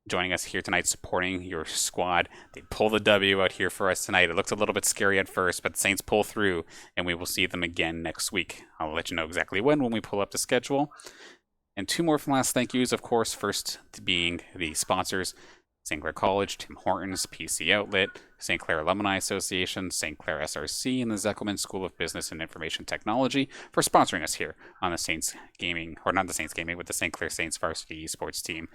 joining us here tonight, supporting your squad. They pull the W out here for us tonight. It looked a little bit scary at first, but the Saints pull through, and we will see them again next week. I'll let you know exactly when we pull up the schedule. And two more from last thank yous, of course. First being the sponsors, St. Clair College, Tim Hortons, PC Outlet, St. Clair Alumni Association, St. Clair SRC, and the Zeckelman School of Business and Information Technology for sponsoring us here on the Saints Gaming, or not the Saints Gaming, with the St. Clair Saints varsity esports team.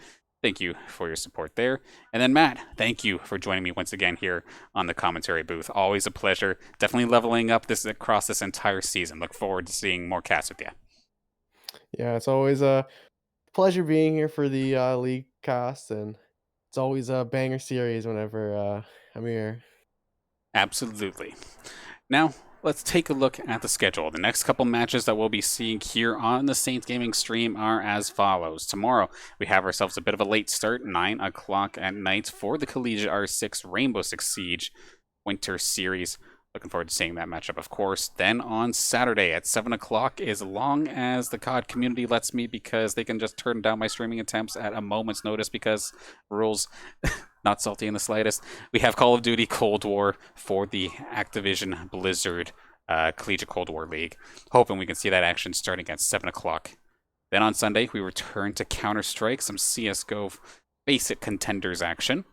Thank you for your support there. And then Matt, thank you for joining me once again here on the commentary booth. Always a pleasure. Definitely leveling up this across this entire season. Look forward to seeing more casts with you. Yeah, it's always a pleasure being here for the league cast, and it's always a banger series whenever I'm here. Absolutely. Now, let's take a look at the schedule. The next couple matches that we'll be seeing here on the Saints Gaming stream are as follows. Tomorrow, we have ourselves a bit of a late start, 9 o'clock at night for the Collegiate R6 Rainbow Six Siege Winter Series. Looking forward to seeing that matchup, of course. Then on Saturday at 7 o'clock, as long as the COD community lets me, because they can just turn down my streaming attempts at a moment's notice because rules, not salty in the slightest. We have Call of Duty Cold War for the Activision Blizzard Collegiate Cold War League. Hoping we can see that action starting at 7 o'clock. Then on Sunday, we return to Counter-Strike, some CSGO basic contenders action.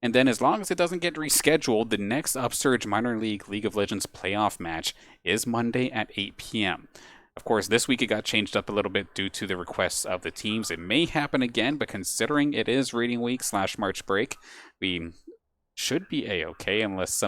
And then as long as it doesn't get rescheduled, the next Upsurge Minor League League of Legends playoff match is Monday at 8 p.m. Of course, this week it got changed up a little bit due to the requests of the teams. It may happen again, but considering it is rating week / March break, we should be A-okay unless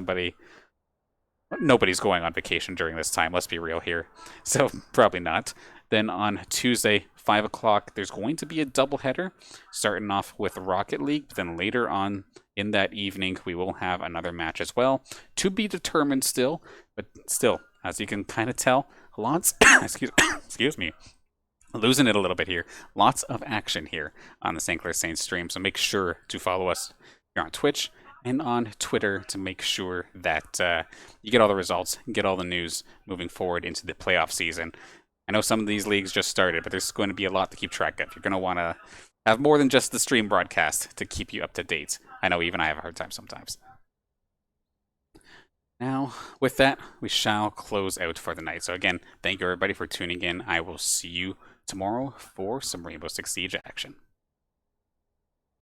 nobody's going on vacation during this time, let's be real here. So probably not. Then on Tuesday, 5 o'clock, there's going to be a doubleheader, starting off with Rocket League, but then later on in that evening, we will have another match as well. To be determined still, but still, as you can kind of tell, lots, excuse me, losing it a little bit here. Lots of action here on the St. Clair Saints stream, so make sure to follow us here on Twitch and on Twitter to make sure that you get all the results and get all the news moving forward into the playoff season. I know some of these leagues just started, but there's going to be a lot to keep track of. You're going to want to have more than just the stream broadcast to keep you up to date. I know even I have a hard time sometimes. Now, with that, we shall close out for the night. So again, thank you everybody for tuning in. I will see you tomorrow for some Rainbow Six Siege action.